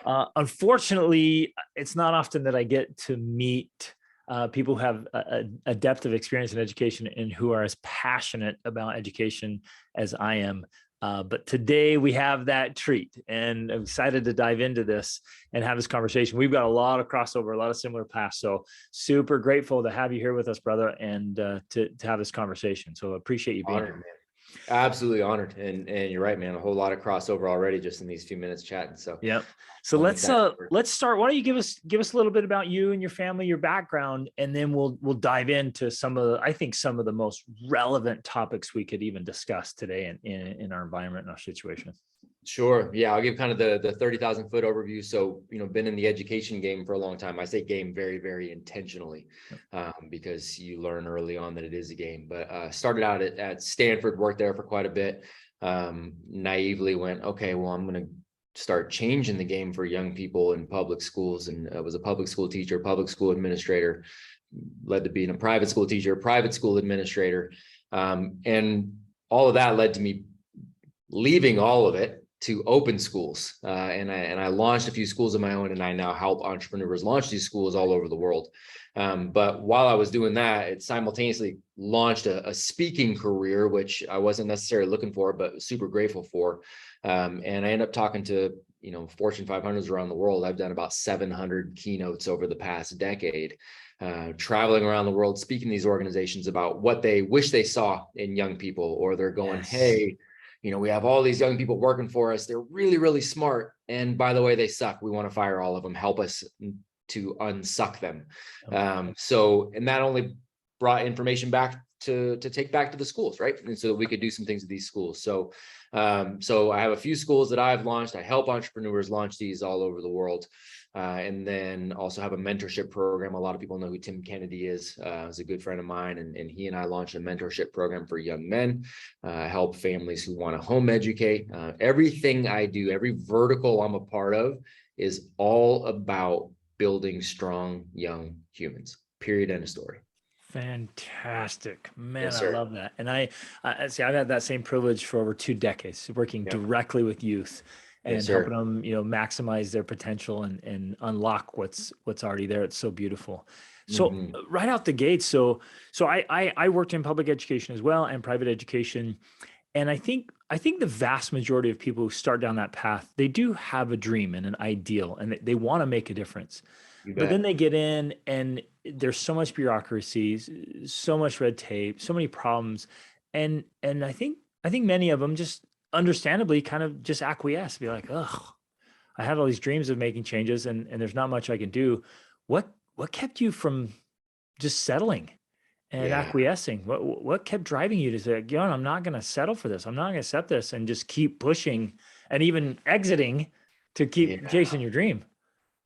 Unfortunately, it's not often that I get to meet people who have a depth of experience in education and who are as passionate about education as I am. But today we have that treat, and I'm excited to dive into this and have this conversation. We've got a lot of crossover, a lot of similar paths. So super grateful to have you here with us, brother, and to have this conversation. So appreciate you being Honored, here. man. Absolutely honored. And you're right, man. A whole lot of crossover already just in these few minutes chatting. So yeah. So let's start. Why don't you give us a little bit about you and your family, your background, and then we'll dive into some of the most relevant topics we could even discuss today in our environment and our situation. Sure. Yeah, I'll give kind of the 30,000 foot overview. So, been in the education game for a long time. I say game very, very intentionally, because you learn early on that it is a game. But started out at Stanford, worked there for quite a bit. Naively went, okay, well, I'm going to start changing the game for young people in public schools. And I was a public school teacher, public school administrator, led to being a private school teacher, private school administrator. And all of that led to me leaving all of it to open schools. And I launched a few schools of my own, and I now help entrepreneurs launch these schools all over the world. But while I was doing that, it simultaneously launched a speaking career, which I wasn't necessarily looking for, but super grateful for. And I ended up talking to, Fortune 500s around the world. I've done about 700 keynotes over the past decade, traveling around the world, speaking to these organizations about what they wish they saw in young people, or they're going, yes, hey, we have all these young people working for us. They're really, really smart. And by the way, they suck. We want to fire all of them. Help us to unsuck them. And that only brought information back to take back to the schools, right? And so that we could do some things at these schools. So I have a few schools that I've launched. I help entrepreneurs launch these all over the world. And then also have a mentorship program. A lot of people know who Tim Kennedy is. He's a good friend of mine, and he and I launched a mentorship program for young men, help families who want to home educate. Everything I do, every vertical I'm a part of, is all about building strong young humans. Period. End of story. Fantastic, man. Yes, I love that. And I see, I've had that same privilege for over 2 decades, working directly with youth and helping them, maximize their potential and unlock what's already there. It's so beautiful. So right out the gate. So I worked in public education as well and private education. And I think the vast majority of people who start down that path, they do have a dream and an ideal, and they want to make a difference. But then they get in and there's so much bureaucracy, so much red tape, so many problems. And I think many of them just understandably kind of just acquiesce, be like, ugh, I had all these dreams of making changes and there's not much I can do. What kept you from just settling and acquiescing? What kept driving you to say, I'm not going to settle for this. I'm not going to accept this, and just keep pushing and even exiting to keep chasing your dream?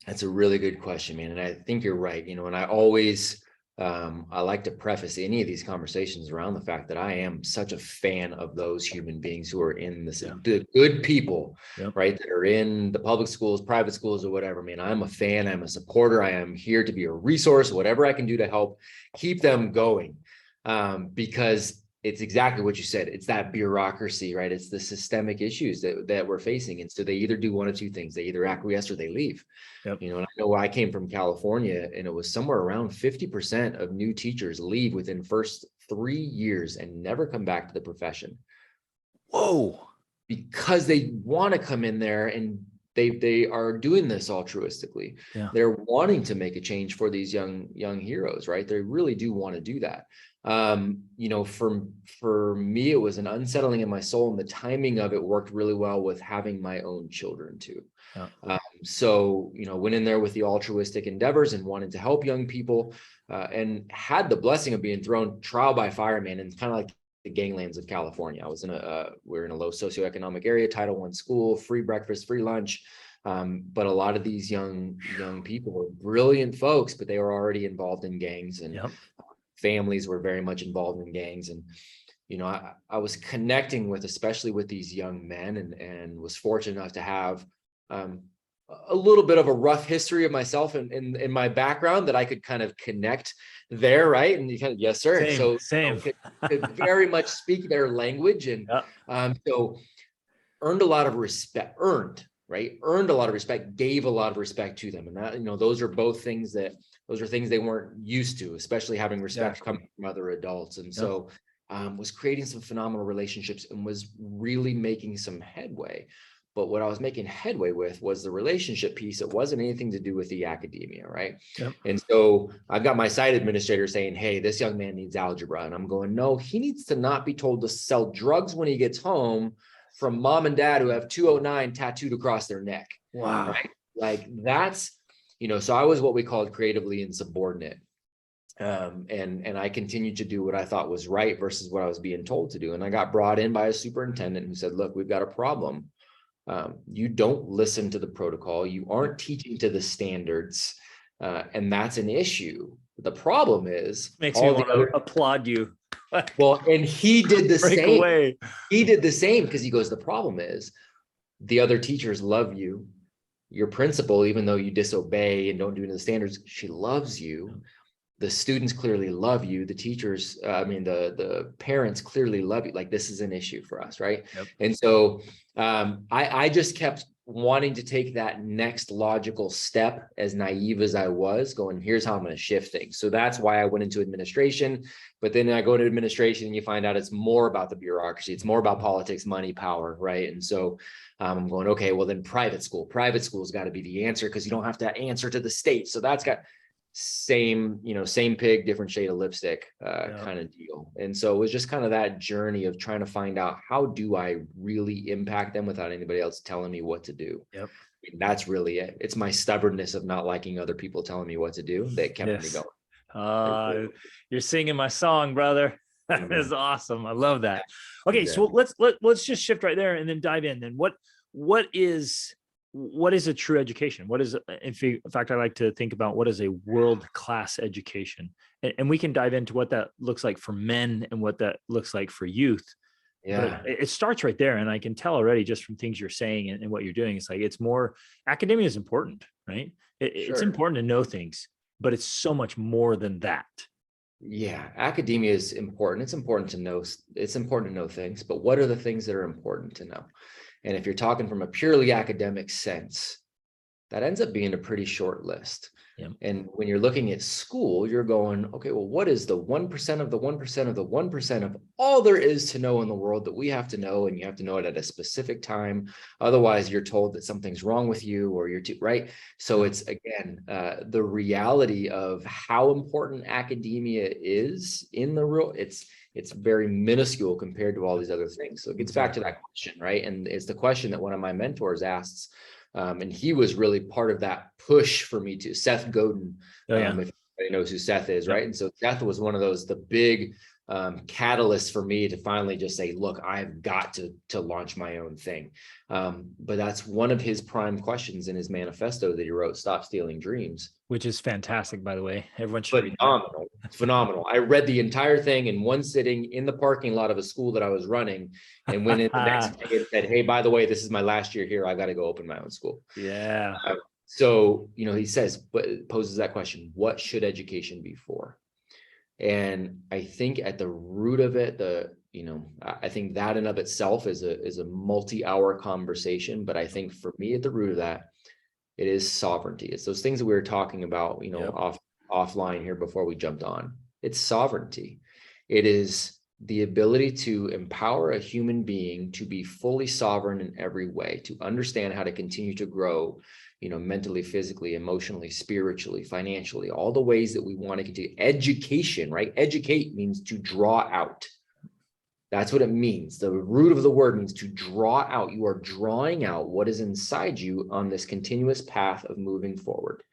That's a really good question, man. And I think you're right. And I always, I like to preface any of these conversations around the fact that I am such a fan of those human beings who are in this, the good people, right? That are in the public schools, private schools, or whatever, man. I'm a fan. I'm a supporter. I am here to be a resource, whatever I can do to help keep them going. Because it's exactly what you said. It's that bureaucracy, right? It's the systemic issues that we're facing. And so they either do one of two things. They either acquiesce or they leave. And I know I came from California, and it was somewhere around 50% of new teachers leave within first 3 years and never come back to the profession. Whoa. Because they want to come in there and they are doing this altruistically. They're wanting to make a change for these young heroes, right? They really do want to do that. For me, it was an unsettling in my soul, and the timing of it worked really well with having my own children too. So went in there with the altruistic endeavors and wanted to help young people, and had the blessing of being thrown trial by fire, man. And kind of like the ganglands of California. I was we're in a low socioeconomic area, Title I school, free breakfast, free lunch. But a lot of these young people were brilliant folks, but they were already involved in gangs, and families were very much involved in gangs. And I was connecting with, especially with these young men, and was fortunate enough to have a little bit of a rough history of myself in my background that I could kind of connect there, right? And you kind of, yes, sir. Same. Could very much speak their language, and so earned a lot of respect. right? Earned a lot of respect, gave a lot of respect to them. And that, you know, those are both things that, those are things they weren't used to, especially having respect coming from other adults. And so was creating some phenomenal relationships and was really making some headway. But what I was making headway with was the relationship piece. It wasn't anything to do with the academia, right? And so I've got my site administrator saying, hey, this young man needs algebra. And I'm going, no, he needs to not be told to sell drugs when he gets home from mom and dad who have 209 tattooed across their neck. Wow. Right? Like that's, you know, so I was what we called creatively insubordinate. And I continued to do what I thought was right versus what I was being told to do. And I got brought in by a superintendent who said, look, we've got a problem. You don't listen to the protocol. You aren't teaching to the standards. And that's an issue. The problem is makes me want to applaud you. Well, and he did the same. Away. He did the same because he goes, the problem is the other teachers love you. Your principal, even though you disobey and don't do the standards, she loves you. The students clearly love you. The teachers, the parents clearly love you. Like, this is an issue for us, right? And so I just kept wanting to take that next logical step, as naive as I was, going, here's how I'm going to shift things. So that's why I went into administration. But then I go into administration and you find out it's more about the bureaucracy. It's more about politics, money, power, right? And so I'm going, okay, well then private school's got to be the answer, because you don't have to answer to the state. So that's got same pig, different shade of lipstick kind of deal. And so it was just kind of that journey of trying to find out, how do I really impact them without anybody else telling me what to do? And that's really it. It's my stubbornness of not liking other people telling me what to do that kept me going. You're singing my song, brother. That is awesome. I love that. Okay, so let's just shift right there and then dive in. Then what is a true education? What is, in fact, I like to think about what is a world-class education, and we can dive into what that looks like for men and what that looks like for youth. But it starts right there. And I can tell already just from things you're saying and what you're doing, it's like, it's more, academia is important, right? It's important to know things, but it's so much more than that. Yeah, academia is important. It's important to know things, but what are the things that are important to know? And if you're talking from a purely academic sense, that ends up being a pretty short list. And when you're looking at school, you're going, okay, well, what is the 1% of the 1% of the 1% of all there is to know in the world that we have to know? And you have to know it at a specific time. Otherwise, you're told that something's wrong with you, or you're too, right? So it's, again, the reality of how important academia is in the real, it's very minuscule compared to all these other things. So it gets back to that question, right? And it's the question that one of my mentors asks. And he was really part of that push for me to Seth Godin, if anybody knows who Seth is, right? And so Seth was one of the big catalysts for me to finally just say, look, I've got to launch my own thing. But that's one of his prime questions in his manifesto that he wrote, Stop Stealing Dreams. Which is fantastic, by the way. Everyone should read that. Phenomenal. I read the entire thing in one sitting in the parking lot of a school that I was running, and went in the next day and said, hey, by the way, this is my last year here. I got to go open my own school. So, he says, but poses that question, what should education be for? And I think at the root of it, I think that in of itself is a multi-hour conversation. But I think for me, at the root of that, it is sovereignty. It's those things that we were talking about, offline here before we jumped on. It's sovereignty. It is the ability to empower a human being to be fully sovereign in every way, to understand how to continue to grow, mentally, physically, emotionally, spiritually, financially, all the ways that we want to continue. Education, right? Educate means to draw out. That's what it means. The root of the word means to draw out. You are drawing out what is inside you on this continuous path of moving forward,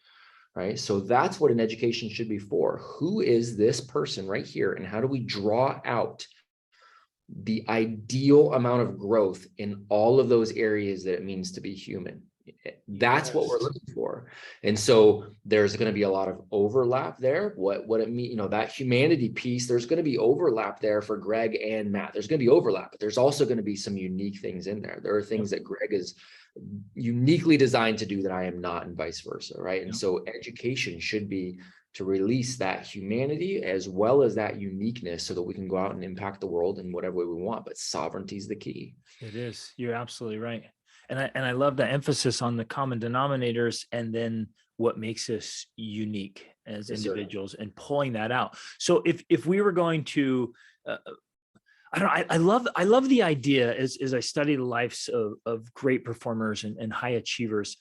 right? So that's what an education should be for. Who is this person right here? And how do we draw out the ideal amount of growth in all of those areas that it means to be human? That's what we're looking for. And so there's going to be a lot of overlap there. What it means, that humanity piece, there's going to be overlap there for Greg and Matt. There's going to be overlap, but there's also going to be some unique things in there. There are things that Greg is uniquely designed to do that I am not, and vice versa, right? And so education should be to release that humanity as well as that uniqueness so that we can go out and impact the world in whatever way we want. But sovereignty is the key. It is. You're absolutely right. And I love the emphasis on the common denominators and then what makes us unique as individuals and pulling that out. So if we were going to, I don't know, I love the idea as I study the lives of great performers and high achievers.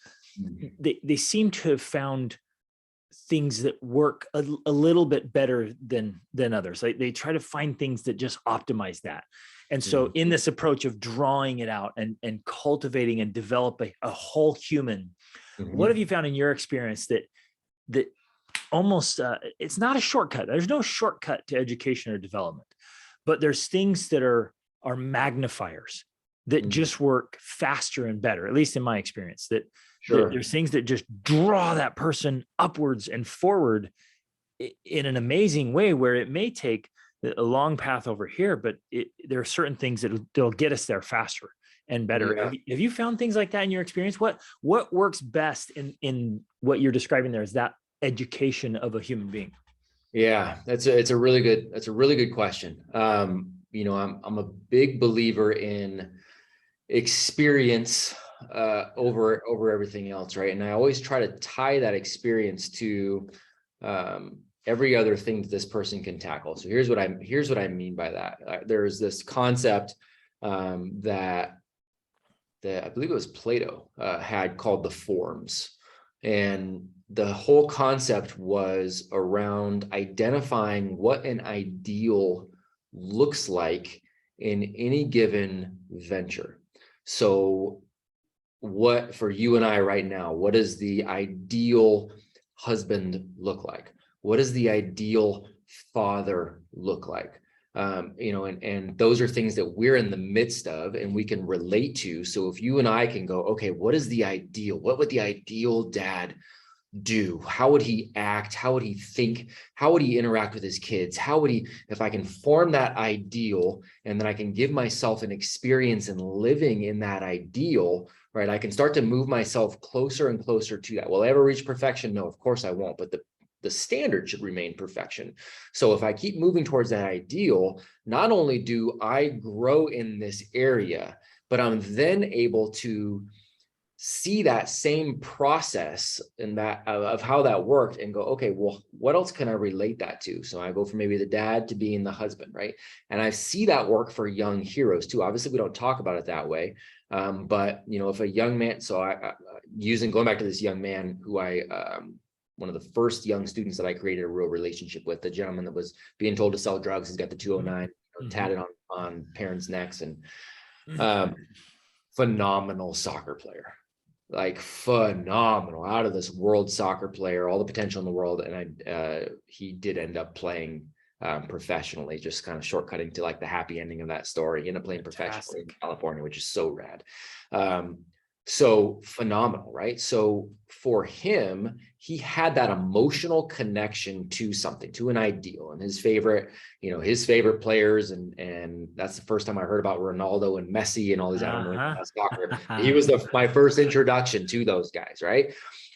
They seem to have found things that work a little bit better than others. They try to find things that just optimize that. And so in this approach of drawing it out and cultivating and developing a whole human, what have you found in your experience that almost it's not a shortcut? There's no shortcut to education or development, but there's things that are magnifiers that just work faster and better, at least in my experience, that there's things that just draw that person upwards and forward in an amazing way, where it may take a long path over here, but there are certain things that'll get us there faster and better. Have you found things like that in your experience? What works best in what you're describing there is that education of a human being? Yeah, it's a really good question. You know, I'm a big believer in experience over everything else, right? And I always try to tie that experience to every other thing that this person can tackle. So here's what I mean by that. There's this concept that I believe it was Plato had called the forms, and the whole concept was around identifying what an ideal looks like in any given venture. So what for you and I right now, what does the ideal husband look like? What does the ideal father look like? You know, and those are things that we're in the midst of and we can relate to. So if you and I can go, okay, what is the ideal? What would the ideal dad do? How would he act? How would he think? How would he interact with his kids? How would he, if I can form that ideal and then I can give myself an experience in living in that ideal, right? I can start to move myself closer and closer to that. Will I ever reach perfection? No, of course I won't, but the standard should remain perfection. So if I keep moving towards that ideal, not only do I grow in this area, but I'm then able to see that same process and that of how that worked and go, okay, well, what else can I relate that to? So I go from maybe the dad to being the husband, right? And I see that work for young heroes too. Obviously, we don't talk about it that way. But you know, if a young man, so going back to this young man who one of the first young students that I created a real relationship with, the gentleman that was being told to sell drugs, he's got the 209 tatted on parents' necks, and phenomenal soccer player, like phenomenal, out of this world soccer player, all the potential in the world. And he did end up playing professionally, just kind of shortcutting to like the happy ending of that story. He ended up playing professionally in California, which is so rad. So phenomenal, right? So for him, he had that emotional connection to something, to an ideal, and his favorite players. And that's the first time I heard about Ronaldo and Messi and all these. I don't know about soccer. He was my first introduction to those guys, right?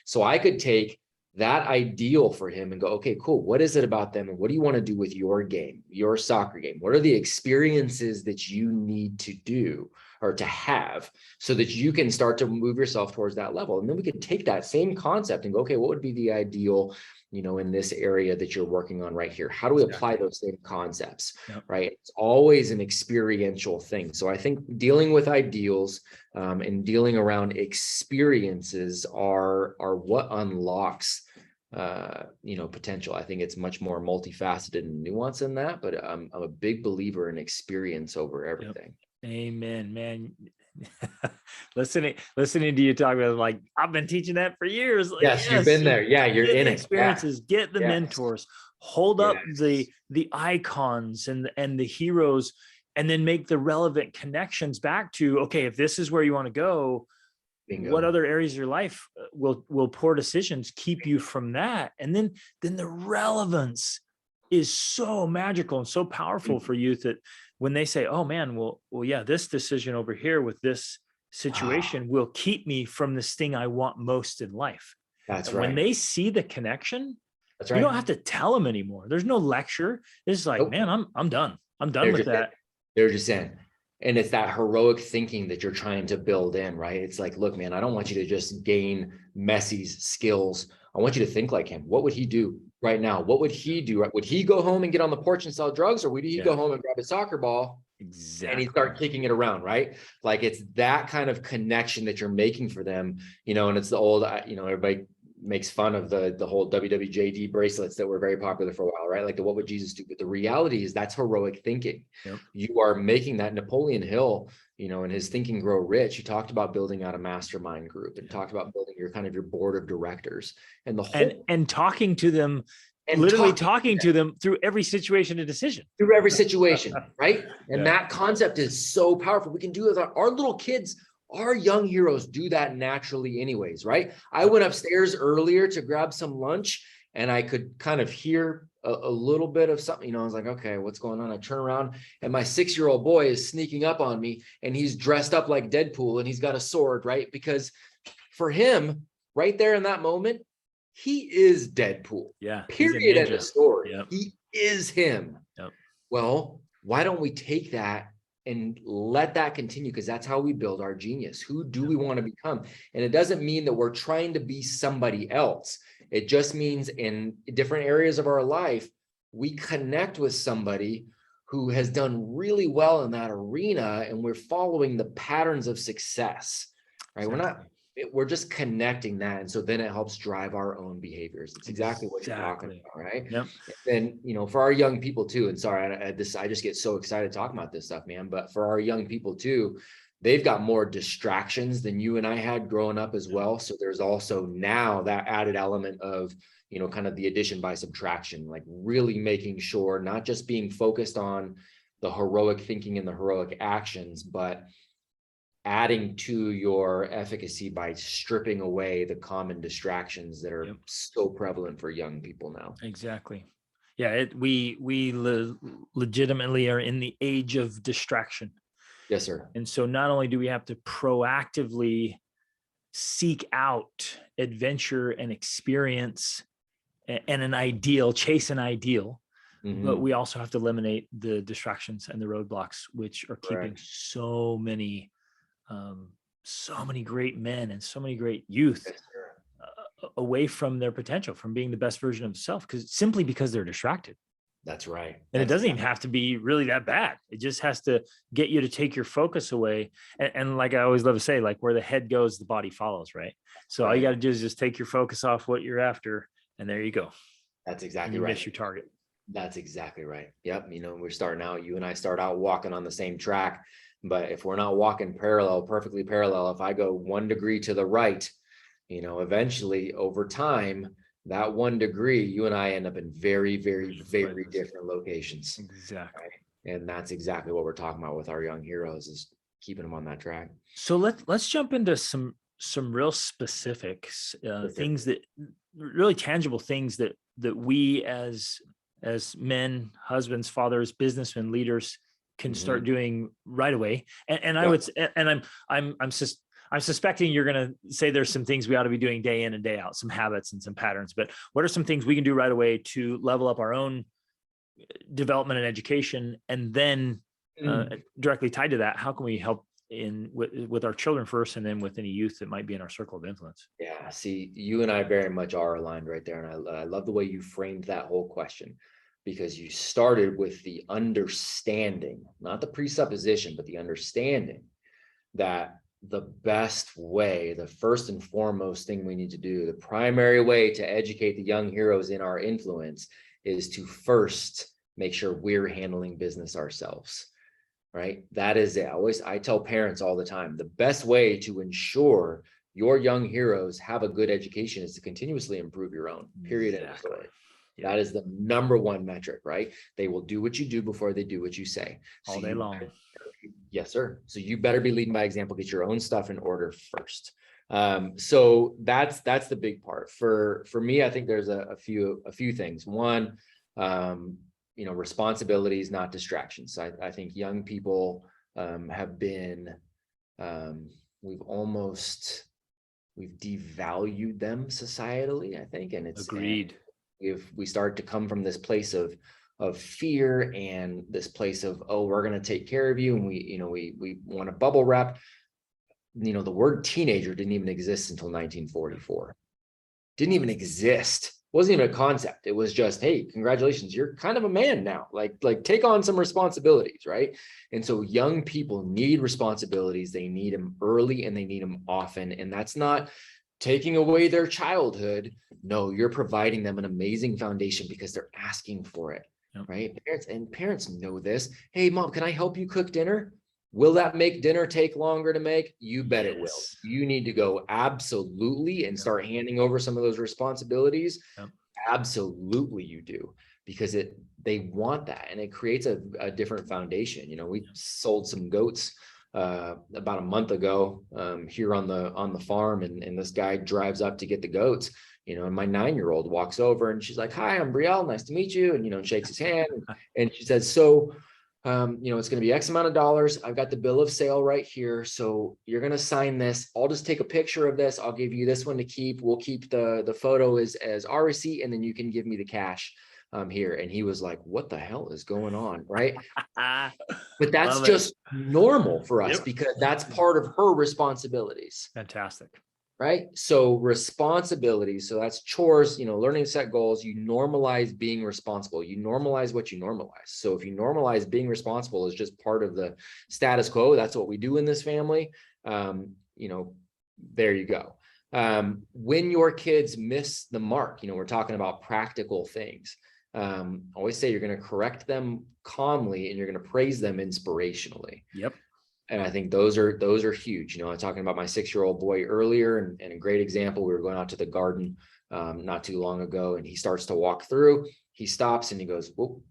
So I could take that ideal for him and go, okay, cool. What is it about them? And what do you want to do with your game, your soccer game? What are the experiences that you need to do or to have so that you can start to move yourself towards that level? And then we could take that same concept and go, okay, what would be the ideal, you know, in this area that you're working on right here? How do we apply those same concepts, right? It's always an experiential thing. So I think dealing with ideals and dealing around experiences are what unlocks potential. I think it's much more multifaceted and nuanced than that, but I'm a big believer in experience over everything. Amen, man. listening to you talk about, like, I've been teaching that for years. Like, yes, you've been there. Yeah, you're in it. Experiences, get the mentors, hold up the icons and the heroes, and then make the relevant connections back to, okay, if this is where you want to go, bingo, what other areas of your life will poor decisions keep you from that? And then the relevance is so magical and so powerful for youth that when they say, oh man, well, yeah, this decision over here with this situation will keep me from this thing I want most in life. That's right. When they see the connection, that's right, you don't have to tell them anymore. There's no lecture. It's like, man, I'm done. I'm done with that. They're just saying, And it's that heroic thinking that you're trying to build in, right? It's like, look, man, I don't want you to just gain Messi's skills. I want you to think like him. What would he do right now? What would he do? Would he go home and get on the porch and sell drugs, or would he go home and grab a soccer ball and he start kicking it around, right? Like, it's that kind of connection that you're making for them, and it's the old, everybody makes fun of the whole WWJD bracelets that were very popular for a while, right? Like the what would Jesus do? But the reality is that's heroic thinking. Yep. You are making that. Napoleon Hill, in his Think and Grow Rich, he talked about building out a mastermind group and talked about building your board of directors and the whole and talking to them, and literally talking to them through every situation and decision. Through every situation, right? And that concept is so powerful. We can do it with our little kids. Our young heroes do that naturally anyways, right? I went upstairs earlier to grab some lunch and I could kind of hear a little bit of something, I was like, okay, what's going on? I turn around and my 6-year-old boy is sneaking up on me and he's dressed up like Deadpool and he's got a sword, right? Because for him, right there in that moment, he is Deadpool. Yeah. Period. End of story. Yep. He is him. Yep. Well, why don't we take that and let that continue? Because that's how we build our genius. Who do we want to become? And it doesn't mean that we're trying to be somebody else. It just means in different areas of our life, we connect with somebody who has done really well in that arena, and we're following the patterns of success, right? Exactly. We're just connecting that. And so then it helps drive our own behaviors. It's exactly what you're talking about, right? Yep. And for our young people too, and sorry, I just get so excited talking about this stuff, man, but for our young people too, they've got more distractions than you and I had growing up as well. So there's also now that added element of, kind of the addition by subtraction, like really making sure, not just being focused on the heroic thinking and the heroic actions, but adding to your efficacy by stripping away the common distractions that are so prevalent for young people now. Exactly. Yeah. We legitimately are in the age of distraction. Yes, sir. And so not only do we have to proactively seek out adventure and experience and an ideal, chase an ideal, but we also have to eliminate the distractions and the roadblocks, which are keeping so many great men and so many great youth away from their potential, from being the best version of themselves, because they're distracted. That's right. And it doesn't even have to be really that bad. It just has to get you to take your focus away. And like I always love to say, like where the head goes, the body follows, right? So all you got to do is just take your focus off what you're after, and there you go. That's exactly right. Miss your target. That's exactly right. Yep. We're starting out, you and I start out walking on the same track, but if we're not walking perfectly parallel, if I go 1 degree to the right, eventually over time, that 1 degree, you and I end up in very, very, very different locations. Exactly. Right? And that's exactly what we're talking about with our young heroes, is keeping them on that track. So let's jump into some real specifics, things that really tangible things that we as men, husbands, fathers, businessmen, leaders can start doing right away. And I would, and I'm suspecting you're going to say there's some things we ought to be doing day in and day out, some habits and some patterns, but what are some things we can do right away to level up our own development and education? And then directly tied to that, how can we help with our children first, and then with any youth that might be in our circle of influence? Yeah. See, you and I very much are aligned right there. And I love the way you framed that whole question, because you started with the understanding, not the presupposition, but the understanding that the best way, the first and foremost thing we need to do, the primary way to educate the young heroes in our influence, is to first make sure we're handling business ourselves, right? That is it. I tell parents all the time, the best way to ensure your young heroes have a good education is to continuously improve your own, period. End of story. Yeah. That is the #1 metric, right? They will do what you do before they do what you say. All day long. Yes, sir. So you better be leading by example, get your own stuff in order first. So that's the big part. For me, I think there's a few things. One, responsibilities, not distractions. I think young people have been, we've devalued them societally, I think. And it's agreed. If we start to come from this place of of fear and this place of, oh, we're going to take care of you. And we want to bubble wrap. The word teenager didn't even exist until 1944. Didn't even exist. Wasn't even a concept. It was just, hey, congratulations, you're kind of a man now. Like take on some responsibilities, right? And so young people need responsibilities. They need them early and they need them often. And that's not taking away their childhood. No, you're providing them an amazing foundation because they're asking for it, right? Parents know this. Hey, mom, can I help you cook dinner? Will that make dinner take longer to make? You bet it will. You need to go absolutely and start handing over some of those responsibilities. Absolutely you do, because they want that, and it creates a different foundation. We sold some goats about a month ago here on the farm, and this guy drives up to get the goats, and my 9-year-old walks over and she's like, "Hi, I'm Brielle, nice to meet you," and shakes his hand, and she says, "So it's going to be X amount of dollars. I've got the bill of sale right here. So you're going to sign this. I'll just take a picture of this. I'll give you this one to keep. We'll keep the photo as our receipt, and then you can give me the cash here." And he was like, "What the hell is going on?" Right. But that's just normal for us because that's part of her responsibilities. Fantastic. Right. So responsibilities. So that's chores, learning to set goals. You normalize being responsible. You normalize what you normalize. So if you normalize being responsible as just part of the status quo, that's what we do in this family. There you go. When your kids miss the mark, we're talking about practical things. Always say you're going to correct them calmly and you're going to praise them inspirationally. Yep. And I think those are huge. I was talking about my 6-year-old boy earlier, and a great example. We were going out to the garden not too long ago, and he starts to walk through. He stops and he goes, whoop,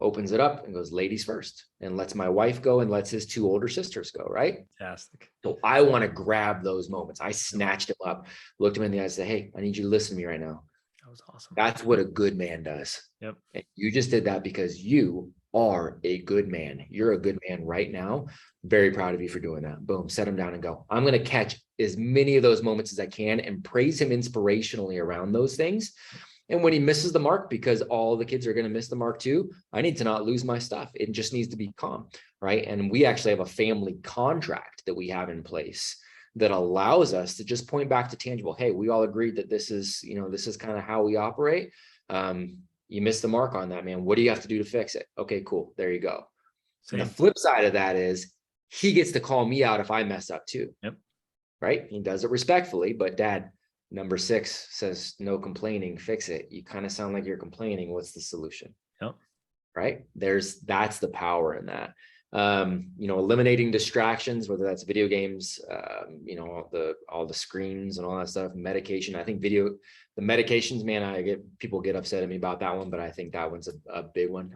opens it up and goes, "Ladies first," and lets my wife go and lets his 2 older sisters go. Right. Fantastic. So I want to grab those moments. I snatched him up, looked him in the eye, and said, "Hey, I need you to listen to me right now." That was awesome. That's what a good man does. Yep. And you just did that because you are a good man. You're a good man right now. Very proud of you for doing that. Boom, set him down and go. I'm going to catch as many of those moments as I can and praise him inspirationally around those things. And when he misses the mark, because all the kids are going to miss the mark too, I need to not lose my stuff. It just needs to be calm, right? And we actually have a family contract that we have in place that allows us to just point back to tangible. Hey, we all agreed that this is kind of how we operate. You missed the mark on that, man. What do you have to do to fix it? Okay, cool. There you go. So the flip side of that is he gets to call me out if I mess up too. Yep. Right. He does it respectfully, but Dad, number 6 says no complaining, fix it. You kind of sound like you're complaining. What's the solution? Yep. Right. That's the power in that. Eliminating distractions, whether that's video games, all the screens and all that stuff, medication. I think the medications, man, people get upset at me about that one, but I think that one's a big one.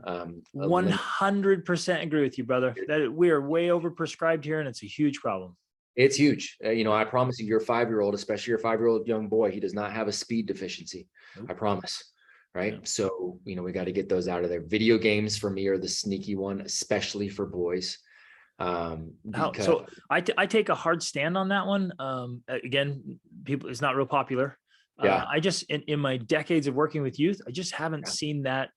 100% agree with you, brother. That we are way overprescribed here, and it's a huge problem. It's huge. I promise you, your 5-year-old, especially your 5-year-old young boy, he does not have a speed deficiency. Nope. I promise. Right. Yeah. So, we got to get those out of there. Video games for me are the sneaky one, especially for boys. So I take a hard stand on that one. Again, it's not real popular. Yeah. I just, in my decades of working with youth, I just haven't seen that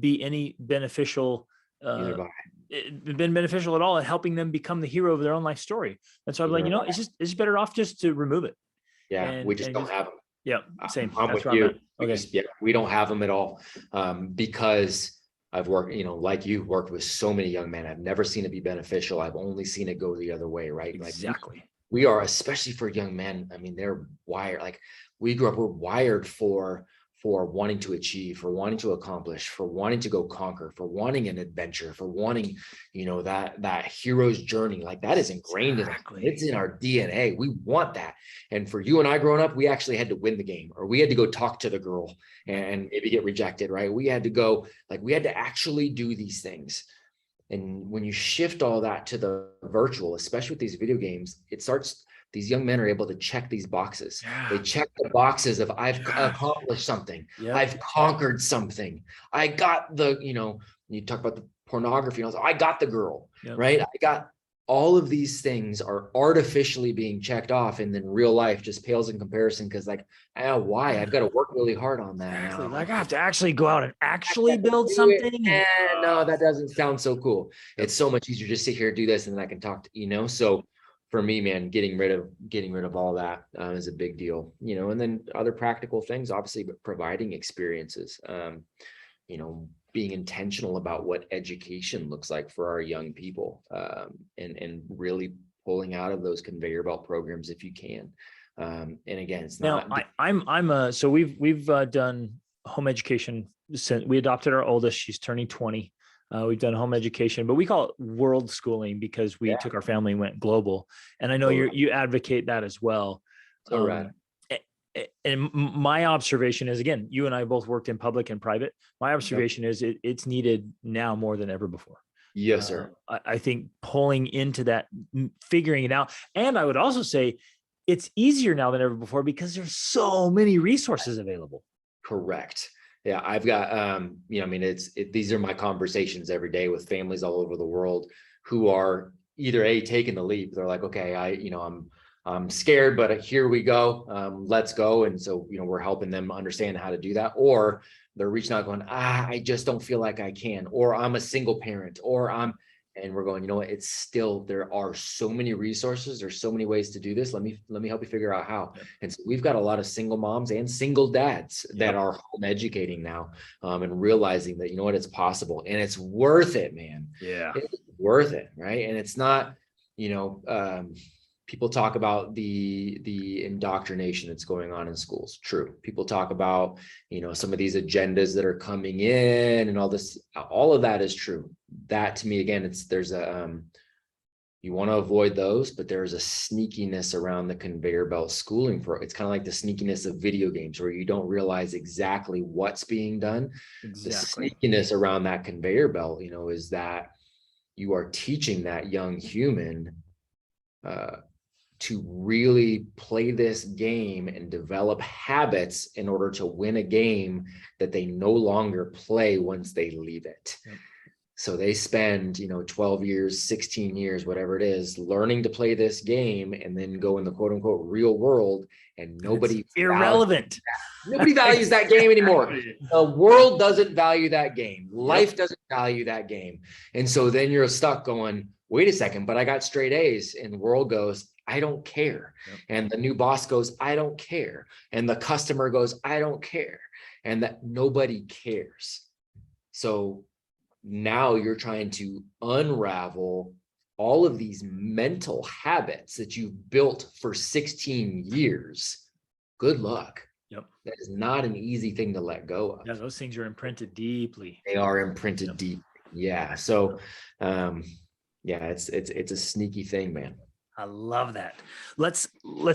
be any beneficial, been beneficial at all at helping them become the hero of their own life story. And so I'm like, it's better off just to remove it. Yeah. We just don't have them. Yeah, same. I'm with you. We don't have them at all because I've worked, like you worked with so many young men. I've never seen it be beneficial. I've only seen it go the other way, right? Exactly. Like we are, especially for young men. I mean, they're wired. Like we grew up, we're wired for wanting to achieve, for wanting to accomplish, for wanting to go conquer, for wanting an adventure, for wanting, that hero's journey. Like that is ingrained in us. It's in our DNA. We want that. And for you and I growing up, we actually had to win the game, or we had to go talk to the girl and maybe get rejected, right? We had to go, we had to actually do these things. And when you shift all that to the virtual, especially with these video games, these young men are able to check these boxes. Yeah. They check the boxes of I've accomplished something. Yep. I've conquered something. I got you talk about the pornography. I got the girl, yep. Right? all of these things are artificially being checked off, and then real life just pales in comparison. Because like, why? I've got to work really hard on that Exactly. now. Like I have to actually go out and actually build something. No, that doesn't sound so cool. It's so much easier to just sit here and do this, and then I can talk to. So for me, man, getting rid of all that is a big deal. And then other practical things, obviously, but providing experiences. Being intentional about what education looks like for our young people, and really pulling out of those conveyor belt programs if you can. And again, it's not. Now, so we've done home education since we adopted our oldest. She's turning 20. We've done home education, but we call it world schooling because we took our family and went global. And I know you advocate that as well. So right. And my observation is, again, you and I both worked in public and private. My observation is it's needed now more than ever before. Yes, sir. I think pulling into that, figuring it out. And I would also say it's easier now than ever before because there's so many resources available. Correct. Yeah. I've got, these are my conversations every day with families all over the world who are either taking the leap. They're like, okay, I'm scared, but here we go. Let's go. And so, we're helping them understand how to do that. Or they're reaching out going, I just don't feel like I can, or I'm a single parent, and we're going, it's still, there are so many resources. There's so many ways to do this. Let me help you figure out how. Yep. And so we've got a lot of single moms and single dads that are home educating now, and realizing that, it's possible and it's worth it, man. Yeah. It's worth it. Right. And it's not, people talk about the indoctrination that's going on in schools. True. People talk about, some of these agendas that are coming in and all of that is true. That to me, again, you want to avoid those, but there's a sneakiness around the conveyor belt schooling it's kind of like the sneakiness of video games where you don't realize exactly what's being done. Exactly. The sneakiness around that conveyor belt, is that you are teaching that young human, to really play this game and develop habits in order to win a game that they no longer play once they leave it. Yep. So they spend, 12 years, 16 years, whatever it is, learning to play this game and then go in the quote unquote real world, and nobody irrelevant. Nobody values that game anymore. The world doesn't value that game. Life doesn't value that game. And so then you're stuck going, wait a second, but I got straight A's, and the world goes, I don't care. Yep. And the new boss goes, I don't care. And the customer goes, I don't care. And that nobody cares. So now you're trying to unravel all of these mental habits that you've built for 16 years. Good luck. Yep. That is not an easy thing to let go of. Yeah, those things are imprinted deeply. They are imprinted deep. Yeah. So it's a sneaky thing, man. I love that. Let's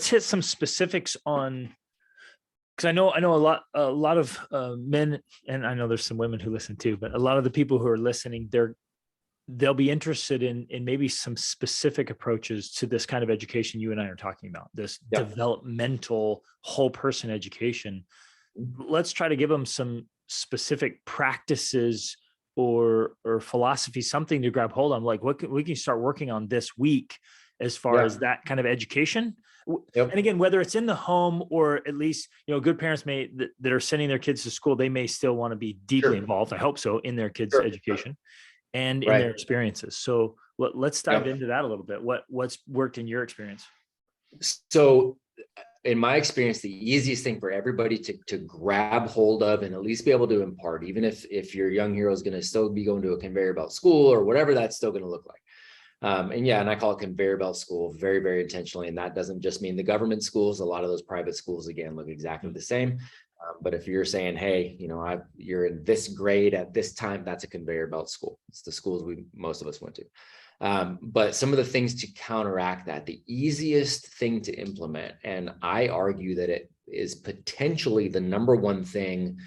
hit some specifics on, because I know a lot of men, and I know there's some women who listen too, but a lot of the people who are listening, they'll be interested in maybe some specific approaches to this kind of education you and I are talking about, this developmental whole person education. Let's try to give them some specific practices or philosophy, something to grab hold of, like what we can start working on this week as far as that kind of education. Yep. And again, whether it's in the home or at least, good parents that are sending their kids to school, they may still want to be deeply involved. I hope so, in their kids' education and in their experiences. So let's dive into that a little bit. What's worked in your experience? So in my experience, the easiest thing for everybody to grab hold of and at least be able to impart, even if your young hero is going to still be going to a conveyor belt school or whatever that's still going to look like. And I call it conveyor belt school very, very intentionally. And that doesn't just mean the government schools. A lot of those private schools, again, look exactly the same. But if you're saying, hey, you're in this grade at this time, that's a conveyor belt school. It's the schools most of us went to. But some of the things to counteract that, the easiest thing to implement, and I argue that it is potentially the number one thing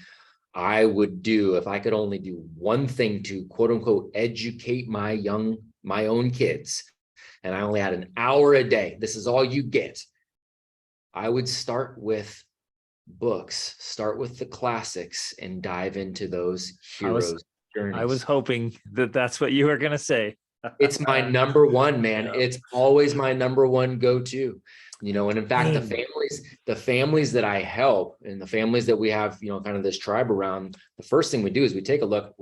I would do if I could only do one thing to quote unquote educate my own kids, and I only had an hour a day, this is all you get. I would start with books, start with the classics, and dive into those heroes' journeys. I was hoping that that's what you were going to say. It's my number one, man. Yeah. It's always my number one go-to, and in fact, the families that I help and the families that we have, kind of this tribe around, the first thing we do is we take a look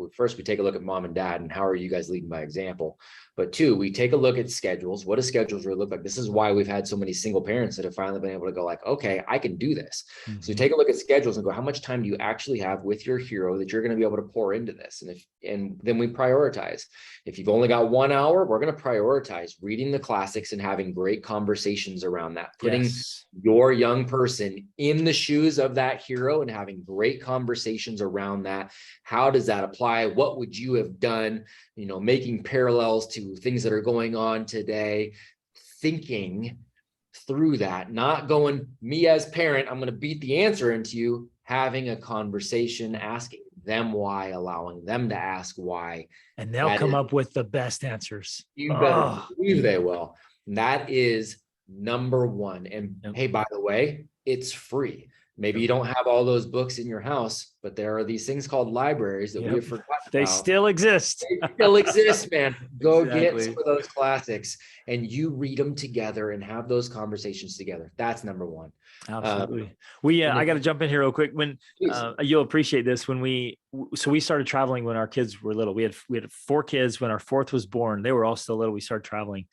at mom and dad and how are you guys leading by example? But two, we take a look at schedules. What do schedules really look like? This is why we've had so many single parents that have finally been able to go like, okay, I can do this. Mm-hmm. So you take a look at schedules and go, how much time do you actually have with your hero that you're going to be able to pour into this? And then we prioritize. If you've only got 1 hour, we're going to prioritize reading the classics and having great conversations around that, putting your young person in the shoes of that hero and having great conversations around that. How does that apply? What would you have done? Making parallels to things that are going on today, thinking through that, not going, me as parent, I'm going to beat the answer into you, having a conversation, asking them why, allowing them to ask why. And they'll come up with the best answers. You better believe they will. And that is number one. And hey, by the way, it's free. Maybe you don't have all those books in your house, but there are these things called libraries that we have forgotten They about. still exist. They still exist, man. Go get some of those classics and you read them together and have those conversations together. That's number one. Absolutely. I got to jump in here real quick. When you'll appreciate this. When we started traveling when our kids were little. We had 4 kids. When our 4th was born, they were all still little. We started traveling,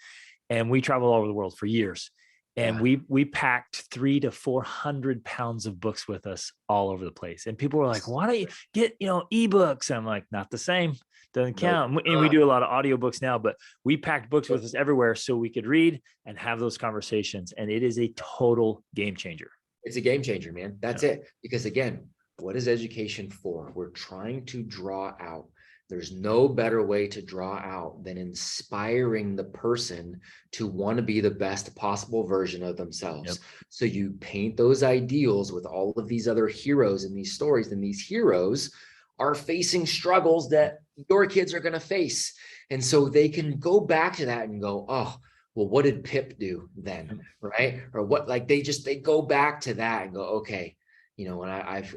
and we traveled all over the world for years. And we packed 300 to 400 pounds of books with us all over the place. And people were like, why don't you get, ebooks? And I'm like, not the same. Doesn't count. And we do a lot of audiobooks now, but we packed books with us everywhere so we could read and have those conversations. And it is a total game changer. It's a game changer, man. That's it. Because again, what is education for? We're trying to draw out. There's no better way to draw out than inspiring the person to want to be the best possible version of themselves. Yep. So you paint those ideals with all of these other heroes in these stories, and these heroes are facing struggles that your kids are going to face. And so they can go back to that and go, oh, well, what did Pip do then? Right? Or what, like they go back to that and go, okay, and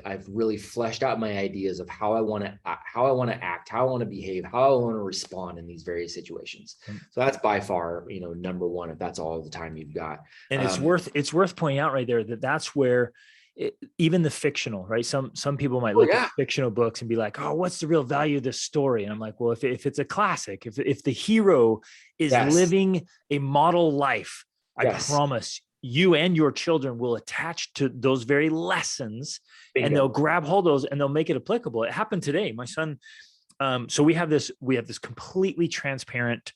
I've really fleshed out my ideas of how I want to act, how I want to behave, how I want to respond in these various situations. So that's by far, number one, if that's all the time you've got. And it's worth pointing out right there that's where even the fictional, right? Some people might look at fictional books and be like, oh, what's the real value of this story? And I'm like, well, if it's a classic, if the hero is living a model life, I promise you and your children will attach to those very lessons. Bingo. And they'll grab hold of those and they'll make it applicable. It happened today. My son, so we have this completely transparent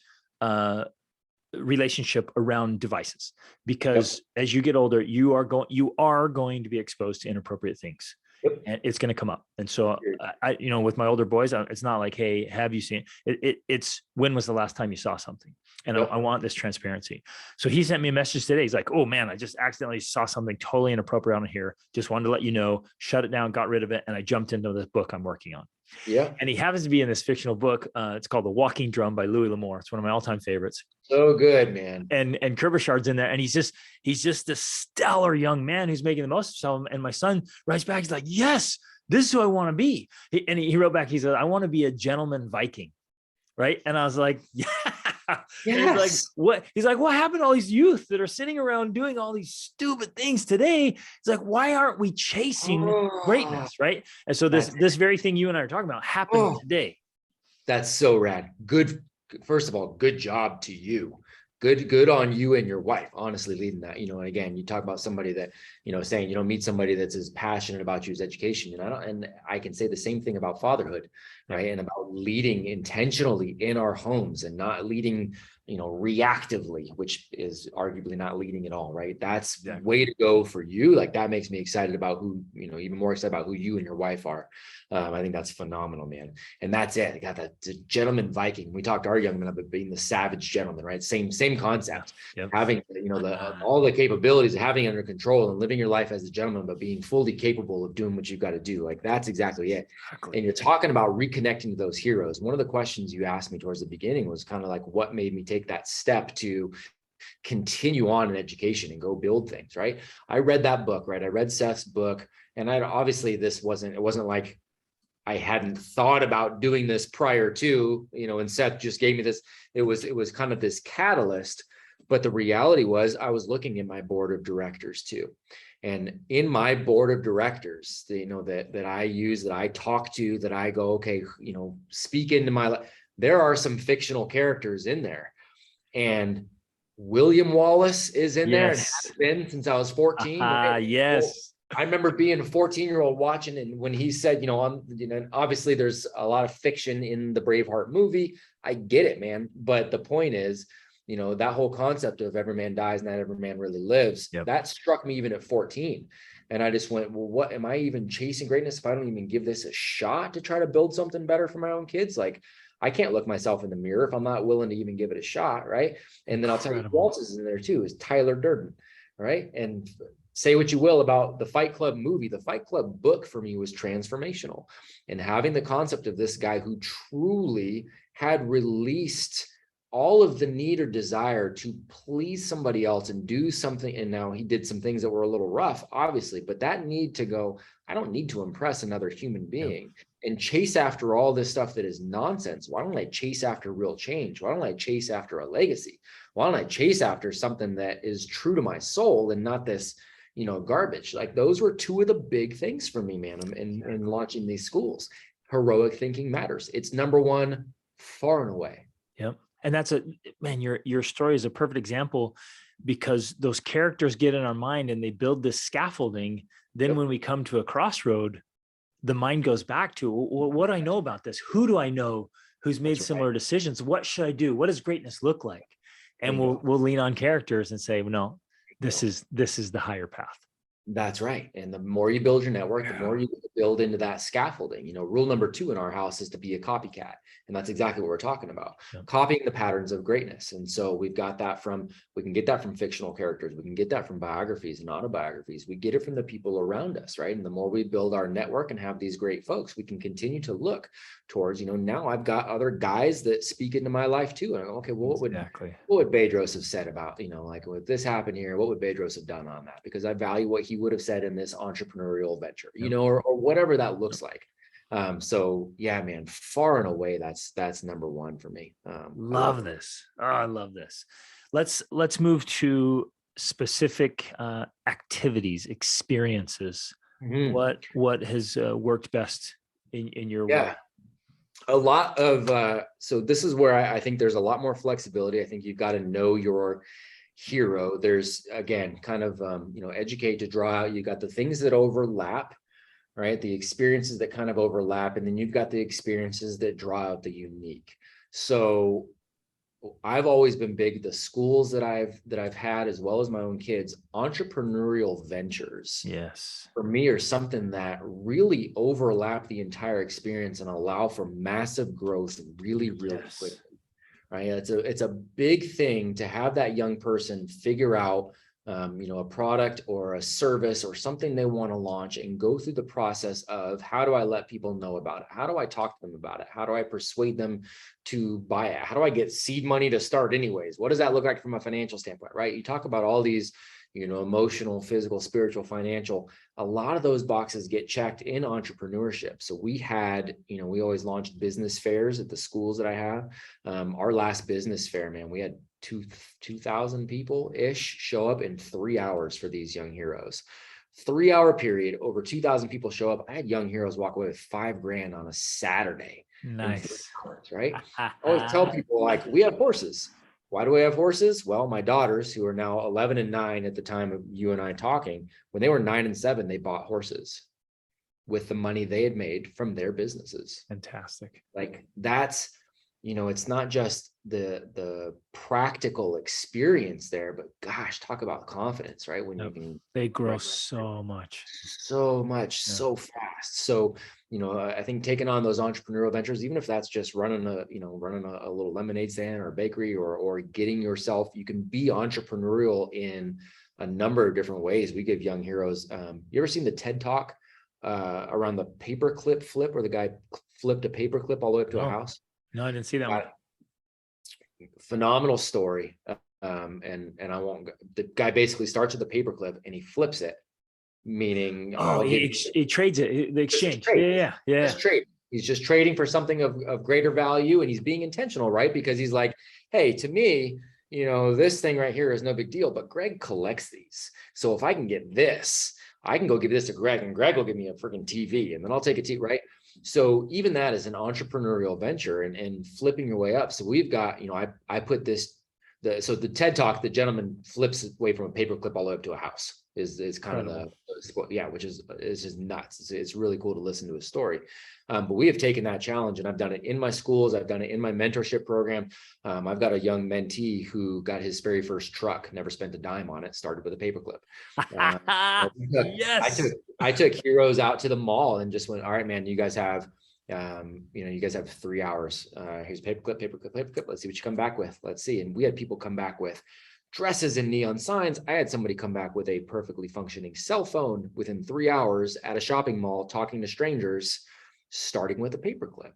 relationship around devices, because as you get older, you are going to be exposed to inappropriate things. Yep. And it's going to come up. And so I with my older boys, it's not like, hey, have you seen it? It's when was the last time you saw something? And I want this transparency. So he sent me a message today. He's like, oh man, I just accidentally saw something totally inappropriate on here. Just wanted to let you know, shut it down, got rid of it. And I jumped into this book I'm working on. Yeah. And he happens to be in this fictional book. It's called The Walking Drum by Louis L'Amour. It's one of my all-time favorites. So good, man. And Kerbershard's in there. And he's just this stellar young man who's making the most of himself. And my son writes back, he's like, yes, this is who I want to be. He wrote back, he said, I want to be a gentleman Viking. Right. And I was like, yeah. Yes. He's like, what? He's like, what happened to all these youth that are sitting around doing all these stupid things today? He's like, why aren't we chasing greatness? Right. And so this very thing you and I are talking about happened today. That's so rad. Good. First of all, good job to you. Good on you and your wife, honestly, leading that, and again, you talk about somebody that, saying, meet somebody that's as passionate about you as education. And I can say the same thing about fatherhood, right? And about leading intentionally in our homes and not leading, reactively, which is arguably not leading at all, right? That's way to go for you. Like that makes me excited about who, even more excited about who you and your wife are. I think that's phenomenal, man. And that's it. I got that gentleman Viking. We talked to our young men about being the savage gentleman, right? Same concept. Yep. Having, all the capabilities of having it under control and living your life as a gentleman, but being fully capable of doing what you've got to do. Like that's exactly it. Exactly. And you're talking about reconnecting to those heroes. One of the questions you asked me towards the beginning was kind of like, what made me take that step to continue on in education and go build things, right? I read that book, right? I read Seth's book, and it wasn't like I hadn't thought about doing this prior to, and Seth just gave me this. It was kind of this catalyst, but the reality was I was looking at my board of directors too. And in my board of directors, that I use, that I talk to, that I go, okay, speak into my life. There are some fictional characters in there, and William Wallace is in there and has been since I was 14. Right? Yes. I remember being a 14-year-old watching, and when he said, obviously there's a lot of fiction in the Braveheart movie. I get it, man. But the point is, that whole concept of every man dies, not every man really lives, that struck me even at 14. And I just went, well, what am I even chasing greatness if I don't even give this a shot to try to build something better for my own kids? Like, I can't look myself in the mirror if I'm not willing to even give it a shot, right? And then I'll tell you who else is in there too, is Tyler Durden, right? And say what you will about the Fight Club movie. The Fight Club book for me was transformational. And having the concept of this guy who truly had released all of the need or desire to please somebody else and do something. And now he did some things that were a little rough, obviously, but that need to go, I don't need to impress another human being and chase after all this stuff that is nonsense. Why don't I chase after real change? Why don't I chase after a legacy? Why don't I chase after something that is true to my soul and not this, garbage? Like, those were two of the big things for me, man, in launching these schools. Heroic thinking matters. It's number one far and away. Yep. And that's your story is a perfect example, because those characters get in our mind and they build this scaffolding. Then when we come to a crossroad, the mind goes back to, well, what do I know about this? Who do I know who's made similar decisions? What should I do? What does greatness look like? And we'll lean on characters and say, well, no, this is the higher path. That's right. And the more you build your network, the more you build into that scaffolding. Rule number 2 in our house is to be a copycat. And that's exactly what we're talking about. Copying the patterns of greatness. And so we can get that from fictional characters. We can get that from biographies and autobiographies. We get it from the people around us, right? And the more we build our network and have these great folks, we can continue to look towards, now I've got other guys that speak into my life too. And I go, okay, well, what would Beardreau have said about, like, if this happened here, what would Beardreau have done on that? Because I value what he would have said in this entrepreneurial venture, or whatever that looks like. So yeah, man, far and away, that's number one for me. Love this. Oh, I love this. Let's move to specific activities, experiences. What has worked best in your work? A lot of so this is where I think there's a lot more flexibility. I think you've got to know your hero. There's, again, kind of educate to draw out. You got the things that overlap, right? The experiences that kind of overlap, and then you've got the experiences that draw out the unique. So I've always been big, the schools that I've had, as well as my own kids, entrepreneurial ventures. Yes. For me, are something that really overlap the entire experience and allow for massive growth really, really quickly. Right. It's a big thing to have that young person figure out, a product or a service or something they want to launch, and go through the process of, how do I let people know about it? How do I talk to them about it? How do I persuade them to buy it? How do I get seed money to start anyways? What does that look like from a financial standpoint, right? You talk about all these, emotional, physical, spiritual, financial. A lot of those boxes get checked in entrepreneurship. So we had, we always launched business fairs at the schools that I have. Our last business fair, man, we had 2,000 people ish show up in 3 hours for these young heroes. 3-hour period, over 2,000 people show up. I had young heroes walk away with $5,000 on a Saturday. Nice. Hours, right? I always tell people, like, we have horses. Why do we have horses? Well, my daughters, who are now 11 and 9 at the time of you and I talking, when they were 9 and 7, they bought horses with the money they had made from their businesses. Fantastic. Like, that's, it's not just the practical experience there, but gosh, talk about confidence, right? When you can, they grow so much, so fast. So, I think taking on those entrepreneurial ventures, even if that's just running a little lemonade stand or a bakery, or getting yourself, you can be entrepreneurial in a number of different ways. We give young heroes, you ever seen the TED Talk around the paperclip flip, where the guy flipped a paperclip all the way up to a house? No, I didn't see that one. Phenomenal story. And I won't, the guy basically starts with a paperclip and he flips it, meaning he trades it, the exchange. Yeah. Trade. He's just trading for something of greater value, and he's being intentional, right? Because he's like, hey, to me, this thing right here is no big deal, but Greg collects these. So if I can get this, I can go give this to Greg, and Greg will give me a freaking TV, and then I'll take a TV, right? So even that is an entrepreneurial venture, and flipping your way up. So we've got, I put this, so the TED Talk, the gentleman flips away from a paperclip all the way up to a house is kind of which is just nuts. It's really cool to listen to his story. But we have taken that challenge, and I've done it in my schools. I've done it in my mentorship program. I've got a young mentee who got his very first truck, never spent a dime on it, started with a paperclip. Yes. I took heroes out to the mall and just went, all right, man, you guys have, you guys have 3 hours. Here's paperclip. Let's see what you come back with. Let's see. And we had people come back with dresses and neon signs. I had somebody come back with a perfectly functioning cell phone within 3 hours at a shopping mall, talking to strangers, starting with a paperclip.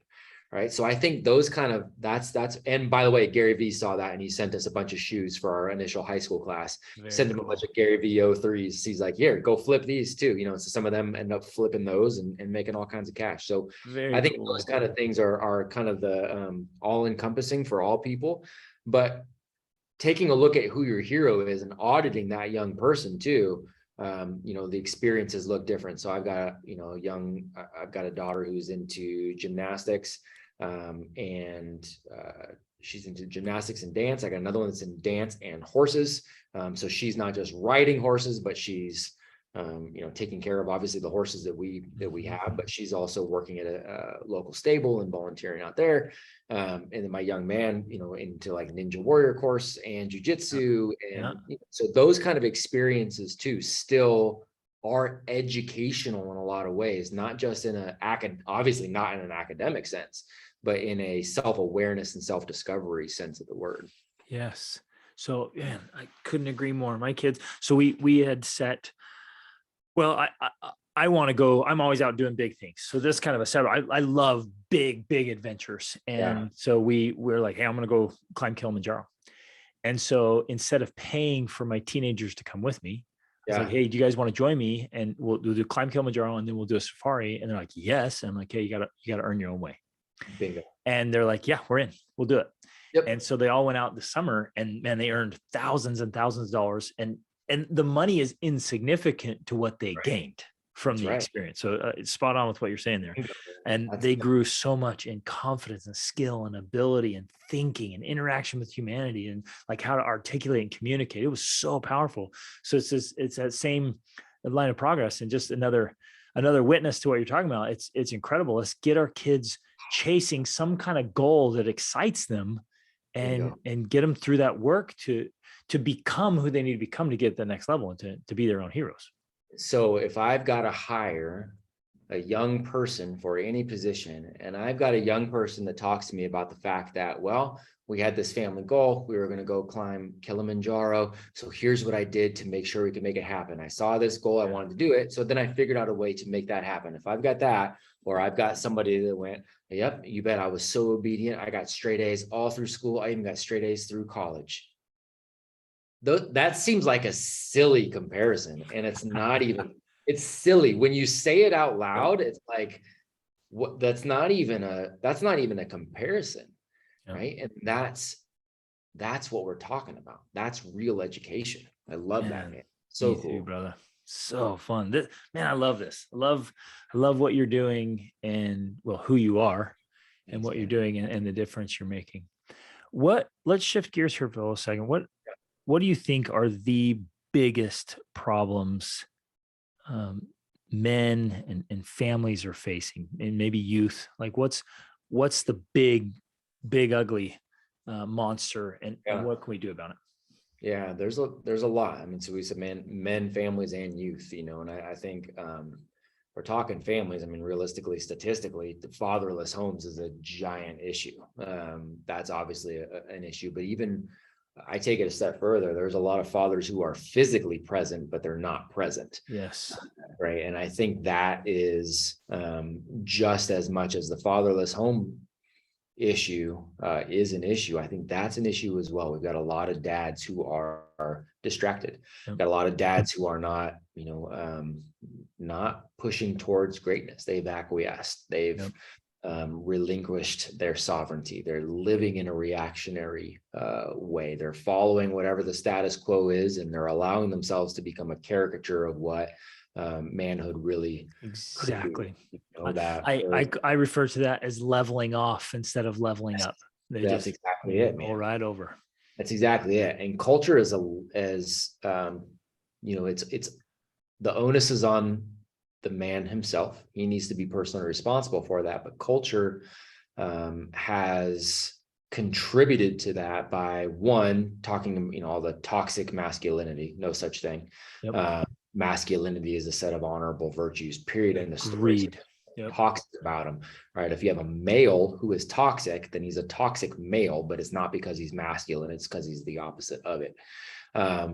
Right. So I think those kind of that's, and by the way, Gary Vee saw that, and he sent us a bunch of shoes for our initial high school class. Sent him a bunch of Gary Vee 03s. He's like, here, go flip these too. So some of them end up flipping those and making all kinds of cash. So I think those kind of things are kind of the all encompassing for all people, but taking a look at who your hero is and auditing that young person too. The experiences look different. So I've got, I've got a daughter who's into gymnastics. And she's into gymnastics and dance. I got another one that's in dance and horses. So she's not just riding horses, but she's, taking care of obviously the horses that we have, but she's also working at a local stable and volunteering out there. And then my young man, into like ninja warrior course and jujitsu. And so those kind of experiences too, still are educational in a lot of ways, not just in obviously not in an academic sense, but in a self-awareness and self-discovery sense of the word. Yes. So, man, I couldn't agree more. My kids. So we had set, well, I want to go, I'm always out doing big things. So this kind of a setup, I love big adventures. And so we're like, hey, I'm going to go climb Kilimanjaro. And so instead of paying for my teenagers to come with me, I was like, hey, do you guys want to join me? And we'll do climb Kilimanjaro, and then we'll do a safari. And they're like, yes. And I'm like, hey, you gotta earn your own way. Bingo. And they're like, yeah, we're in, we'll do it. Yep. And so they all went out this summer, and man, they earned thousands and thousands of dollars. And the money is insignificant to what they gained from the experience. So it's spot on with what you're saying there. And they grew so much in confidence and skill and ability and thinking and interaction with humanity, and like how to articulate and communicate. It was so powerful. So it's that same line of progress, and just another witness to what you're talking about. It's incredible. Let's get our kids chasing some kind of goal that excites them, and get them through that work to become who they need to become to get to the next level, and to be their own heroes. So if I've got to hire a young person for any position, and I've got a young person that talks to me about the fact that, well, we had this family goal, we were going to go climb Kilimanjaro. So here's what I did to make sure we could make it happen. I saw this goal, I wanted to do it. So then I figured out a way to make that happen. If I've got that, or I've got somebody that went, yep, you bet, I was so obedient. I got straight A's all through school. I even got straight A's through college. That seems like a silly comparison, and it's not even, it's silly when you say it out loud. It's like, what, that's not even a comparison. Right. And that's what we're talking about. That's real education. I love that, man. So cool, too, brother. So fun. Man, I love this. I love what you're doing, and who you are, and what you're doing, and the difference you're making. Let's shift gears here for a second. What do you think are the biggest problems men and families are facing, and maybe youth? Like what's the big ugly monster, and what can we do about it? Yeah, there's a lot. I mean, so we said men, families, and youth, and I think we're talking families. I mean, realistically, statistically, the fatherless homes is a giant issue. That's obviously an issue, but even I take it a step further. There's a lot of fathers who are physically present, but they're not present. Yes. Right. And I think that is just as much as the fatherless home issue is an issue. I think that's an issue as well. We've got a lot of dads who are distracted. Yep. Got a lot of dads who are not, not pushing towards greatness. They've acquiesced. They've relinquished their sovereignty. They're living in a reactionary way. They're following whatever the status quo is, and they're allowing themselves to become a caricature of what manhood really exactly. could be. You know, that I refer to that as leveling off instead of leveling up. That's exactly it, man. Go right over. That's exactly it. And culture is you know, it's the onus is on the man himself. He needs to be personally responsible for that. But culture has contributed to that by, one, talking, you know, all the toxic masculinity, no such thing. Yep. Masculinity is a set of honorable virtues, period. And the story talks about them, right? If you have a male who is toxic, then he's a toxic male, but it's not because he's masculine, it's because he's the opposite of it.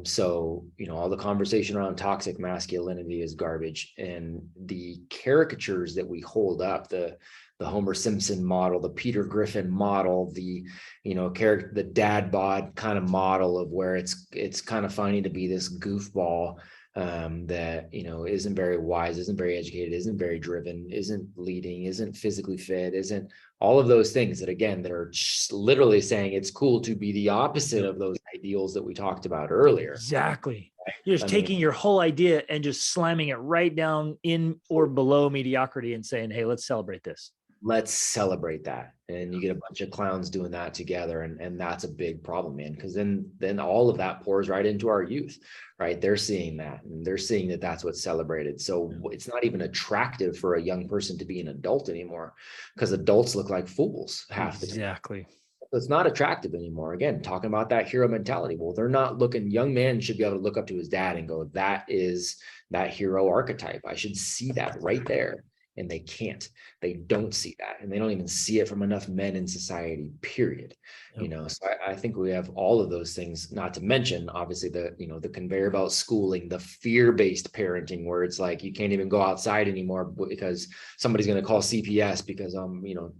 So, you know, all the conversation around toxic masculinity is garbage, and the caricatures that we hold up, the Homer Simpson model, the Peter Griffin model, the, you know, the dad bod kind of model of where it's kind of funny to be this goofball that, you know, isn't very wise, isn't very educated, isn't very driven, isn't leading, isn't physically fit, isn't all of those things that, again, that are just literally saying it's cool to be the opposite of those ideals that we talked about earlier. Exactly. You're just taking your whole idea and just slamming it right down in or below mediocrity and saying, hey, let's celebrate this. Let's celebrate that. And you get a bunch of clowns doing that together. And that's a big problem, man, because then all of that pours right into our youth, right? They're seeing that, and they're seeing that that's what's celebrated. So it's not even attractive for a young person to be an adult anymore, because adults look like fools half the time. Exactly. So it's not attractive anymore. Again, talking about that hero mentality. Well, they're not looking, young men should be able to look up to his dad and go, that is that hero archetype. I should see that right there. And they can't, they don't see that. And they don't even see it from enough men in society, period. Yep. You know, so I think we have all of those things, not to mention, obviously, the, you know, the conveyor belt schooling, the fear-based parenting, where it's like, you can't even go outside anymore because somebody's going to call CPS because, you know,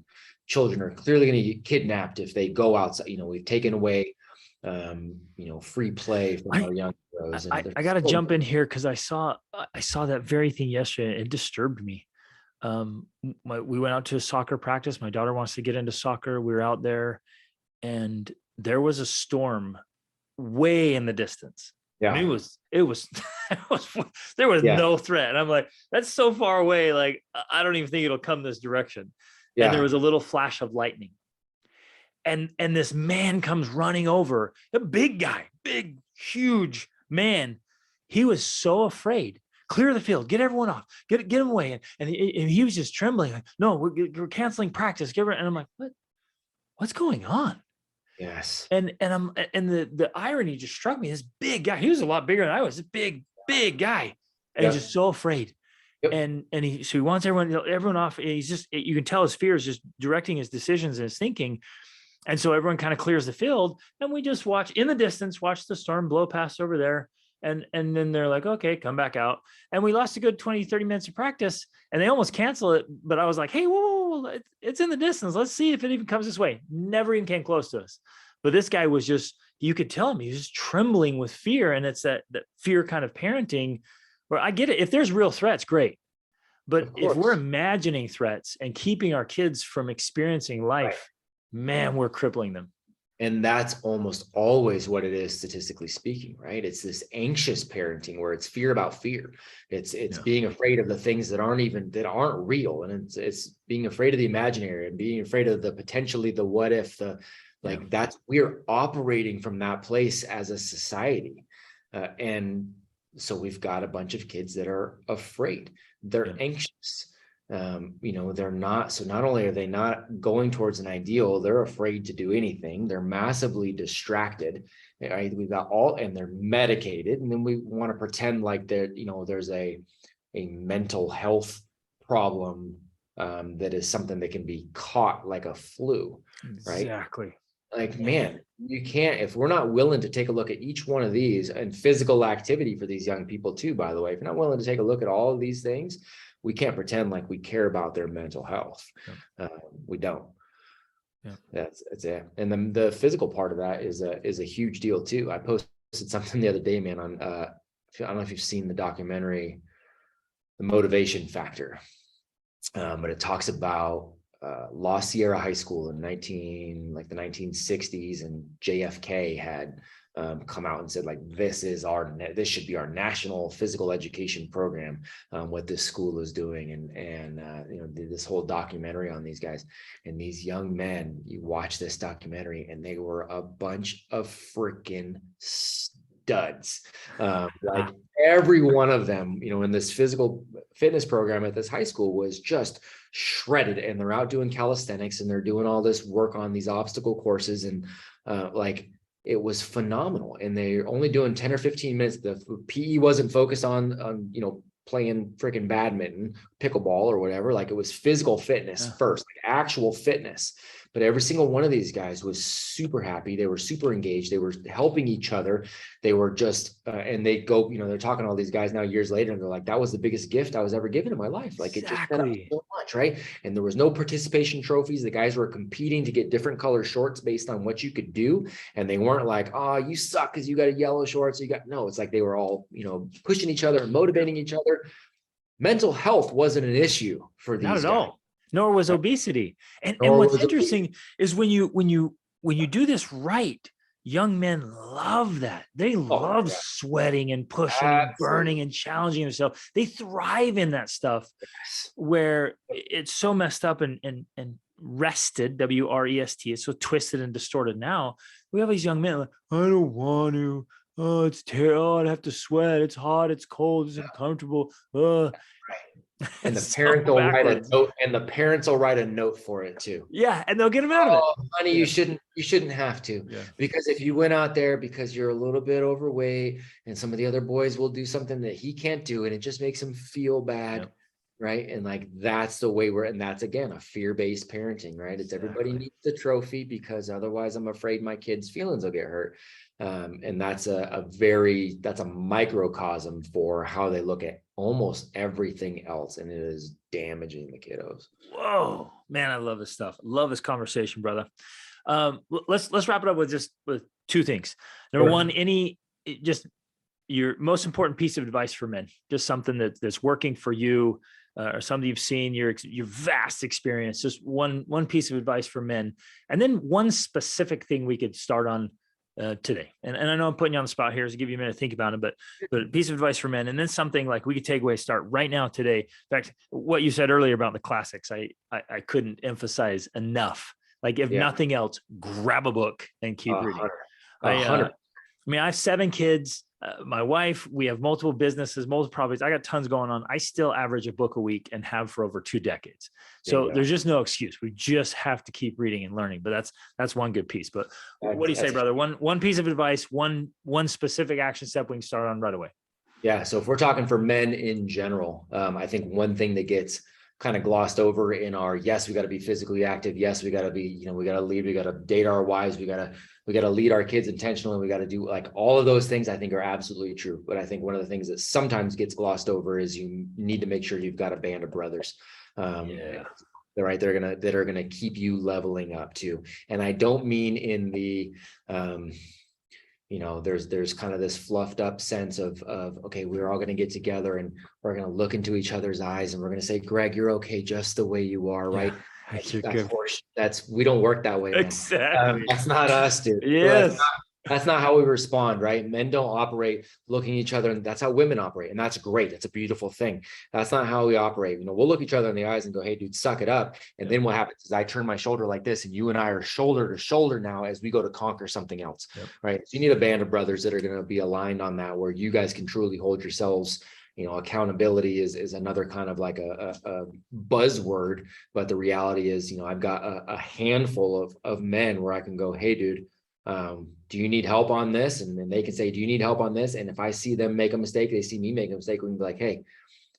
children are clearly going to get kidnapped if they go outside. You know, we've taken away, you know, free play from our young heroes. I got to jump in here because I saw that very thing yesterday. It disturbed me. We went out to a soccer practice. My daughter wants to get into soccer. We were out there, and there was a storm way in the distance. Yeah, I mean, it was there was no threat. And I'm like, that's so far away. Like, I don't even think it'll come this direction. Yeah. And there was a little flash of lightning, and this man comes running over, a big guy, big, huge man. He was so afraid. Clear the field, get everyone off, get him away. And he was just trembling, like, no, we're canceling practice. And I'm like, what's going on? Yes. And the irony just struck me. This big guy, he was a lot bigger than I was, this big guy. And he's just so afraid. Yep. And he wants everyone off. And he's just, you can tell his fear is just directing his decisions and his thinking. And so everyone kind of clears the field, and we just watch in the distance, watch the storm blow past over there. And then they're like, okay, come back out. And we lost a good 20, 30 minutes of practice, and they almost cancel it. But I was like, hey, whoa, it's in the distance. Let's see if it even comes this way. Never even came close to us. But this guy was just, you could tell him, he was just trembling with fear. And it's that fear kind of parenting where I get it. If there's real threats, great. But if we're imagining threats and keeping our kids from experiencing life, man, we're crippling them. And that's almost always what it is, statistically speaking, right? It's this anxious parenting where it's fear about fear. It's being afraid of the things that aren't real. And it's being afraid of the imaginary and being afraid of the potentially the what if, we're operating from that place as a society. And so we've got a bunch of kids that are afraid. They're anxious. You know, they're not, so not only are they not going towards an ideal, they're afraid to do anything. They're massively distracted, right? We've got and they're medicated. And then we want to pretend like there's a mental health problem that is something that can be caught like a flu, right? Exactly. Like, man, you can't, if we're not willing to take a look at each one of these, and physical activity for these young people too, by the way, if you're not willing to take a look at all of these things, we can't pretend like we care about their mental health. We don't. Yeah, that's it. And then the physical part of that is a huge deal too. I posted something the other day, man, on I don't know if you've seen the documentary, The Motivation Factor, but it talks about La Sierra High School in the 1960s, and JFK had come out and said, like, this should be our national physical education program, what this school is doing, and did this whole documentary on these guys. And these young men, you watch this documentary and they were a bunch of freaking studs. Like every one of them, in this physical fitness program at this high school was just shredded, and they're out doing calisthenics and they're doing all this work on these obstacle courses, and like it was phenomenal. And they're only doing 10 or 15 minutes. The PE wasn't focused on playing freaking badminton, pickleball or whatever. Like it was physical fitness first, like actual fitness. But every single one of these guys was super happy. They were super engaged. They were helping each other. They were just, and they go, they're talking to all these guys now years later, and they're like, that was the biggest gift I was ever given in my life. Like it just set up so much, right? And there was no participation trophies. The guys were competing to get different color shorts based on what you could do. And they weren't like, oh, you suck because you got a yellow shorts. No, it's like they were all, pushing each other and motivating each other. Mental health wasn't an issue for these guys. Not at all. Nor was obesity. And what's interesting is when you do this right, young men love that. They love sweating and pushing and burning and challenging themselves. They thrive in that stuff where it's so messed up and rested, W-R-E-S-T. It's so twisted and distorted now. We have these young men like, I don't want to. Oh, it's terrible. I'd have to sweat. It's hot. It's cold. It's uncomfortable. And the parents will write a note, and the parents will write a note for it too. Yeah, and they'll get them out of it. Honey, you shouldn't have to, because if you went out there because you're a little bit overweight, and some of the other boys will do something that he can't do, and it just makes him feel bad, right? And like that's the way and that's again a fear-based parenting, right? It's everybody needs the trophy because otherwise I'm afraid my kid's feelings will get hurt. And that's that's a microcosm for how they look at almost everything else, and it is damaging the kiddos. Whoa, man, I love this stuff. Love this conversation, brother. Let's wrap it up with two things. Number one, your most important piece of advice for men, just something that's working for you, or something you've seen, your vast experience, just one piece of advice for men, and then one specific thing we could start on today. And I know I'm putting you on the spot here, so give you a minute to think about it, but a piece of advice for men, and then something like we could take away, start right now today. In fact, what you said earlier about the classics, I couldn't emphasize enough. Like if nothing else, grab a book and keep reading. I have 7 kids. My wife, we have multiple businesses, multiple properties. I got tons going on. I still average a book a week and have for over 2 decades. So there's just no excuse. We just have to keep reading and learning. But that's one good piece. But what do you say, brother? One piece of advice, one specific action step we can start on right away. Yeah. So if we're talking for men in general, I think one thing that gets kind of glossed over in our, yes, we got to be physically active. Yes, we got to be, we got to lead, we got to date our wives. We got to lead our kids intentionally. We got to do like all of those things. I think are absolutely true. But I think one of the things that sometimes gets glossed over is you need to make sure you've got a band of brothers. Right. That are gonna keep you leveling up too. And I don't mean in the, there's kind of this fluffed up sense of okay, we're all going to get together and we're going to look into each other's eyes and we're going to say, Greg, you're okay just the way you are, right? We don't work that way. Exactly. That's not us, dude. Yes. That's not how we respond, right? Men don't operate looking at each other, and that's how women operate, and that's great. It's a beautiful thing. That's not how we operate. We'll look each other in the eyes and go, "Hey, dude, suck it up." And then what happens is I turn my shoulder like this, and you and I are shoulder to shoulder now as we go to conquer something else, right? So you need a band of brothers that are going to be aligned on that, where you guys can truly hold yourselves. Accountability is another kind of like a buzzword, but the reality is, I've got a handful of men where I can go, "Hey, dude. Do you need help on this?" And then they can say, "Do you need help on this?" And if I see them make a mistake, they see me make a mistake, we can be like, "Hey,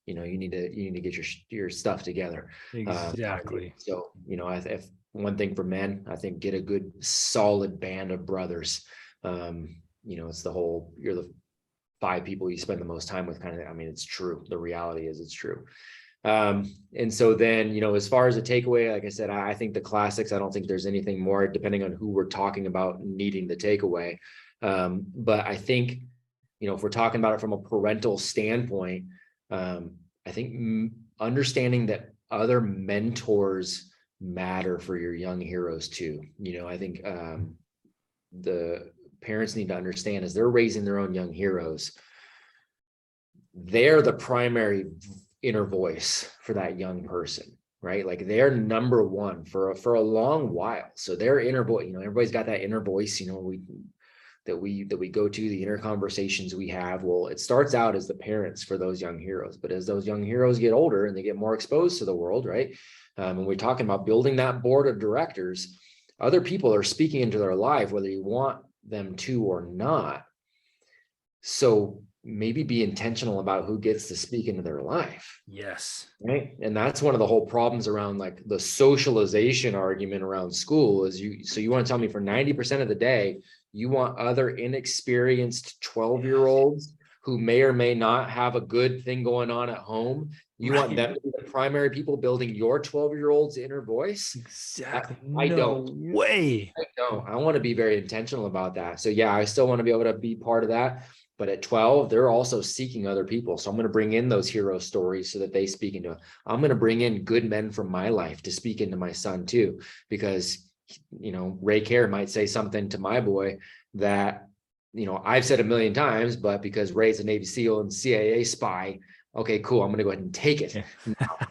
you need to get your stuff together." Exactly. So, if one thing for men, I think get a good solid band of brothers. It's you're the 5 people you spend the most time with kind of, it's true. The reality is it's true. And so then, as far as a takeaway, like I said, I think the classics, I don't think there's anything more depending on who we're talking about needing the takeaway. But I think, if we're talking about it from a parental standpoint, I think understanding that other mentors matter for your young heroes too. I think the parents need to understand as they're raising their own young heroes, they're the primary inner voice for that young person, right? Like they're number one for a long while. So their inner voice, everybody's got that inner voice, that we go to, the inner conversations we have. Well, it starts out as the parents for those young heroes, but as those young heroes get older and they get more exposed to the world, right? And we're talking about building that board of directors, other people are speaking into their life, whether you want them to or not. So maybe be intentional about who gets to speak into their life. Yes. Right. And that's one of the whole problems around like the socialization argument around school is you want to tell me for 90% of the day, you want other inexperienced 12-year-olds who may or may not have a good thing going on at home. You want them to be the primary people building your 12-year-old's inner voice? Exactly. I No don't. way. I don't. I want to be very intentional about that. So yeah, I still want to be able to be part of that. But at 12, they're also seeking other people. So I'm going to bring in those hero stories so that they speak into it. I'm going to bring in good men from my life to speak into my son too, because, Ray Care might say something to my boy that, I've said a million times, but because Ray's a Navy SEAL and CIA spy, okay, cool. I'm going to go ahead and take it.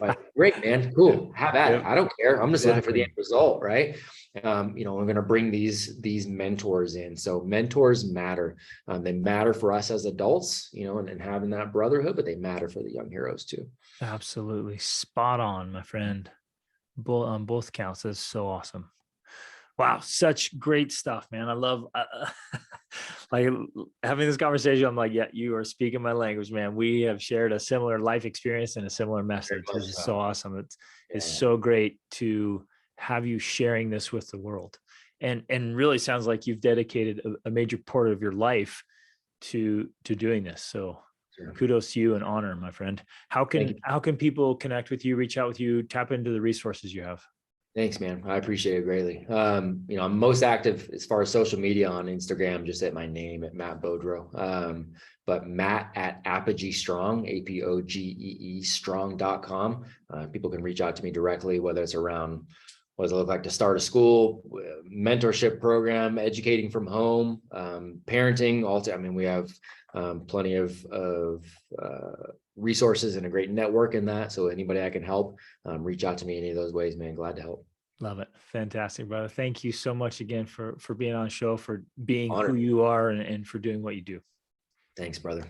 Like, great, man. Cool. Have at it. I don't care. I'm just looking for the end result. Right. I'm going to bring these mentors in. So mentors matter. They matter for us as adults, and having that brotherhood, but they matter for the young heroes too. Absolutely. Spot on, my friend. On both counts. That's so awesome. Wow. Such great stuff, man. I love like having this conversation. I'm like, yeah, you are speaking my language, man. We have shared a similar life experience and a similar message. This is so awesome. It's so great to have you sharing this with the world, and really sounds like you've dedicated a major part of your life to doing this. So kudos to you and honor, my friend. How can people connect with you, reach out with you, tap into the resources you have? Thanks, man. I appreciate it greatly. I'm most active as far as social media on Instagram, just at my name at Matt Beaudreau. But Matt at Apogee Strong, APOGEE strong.com. People can reach out to me directly, whether it's around what does it look like to start a school, mentorship program, educating from home, parenting. Also, we have plenty of resources and a great network in that. So anybody I can help, reach out to me any of those ways, man. Glad to help. Love it. Fantastic, brother. Thank you so much again for being on the show, for being Honor. who you are, and for doing what you do. Thanks, brother.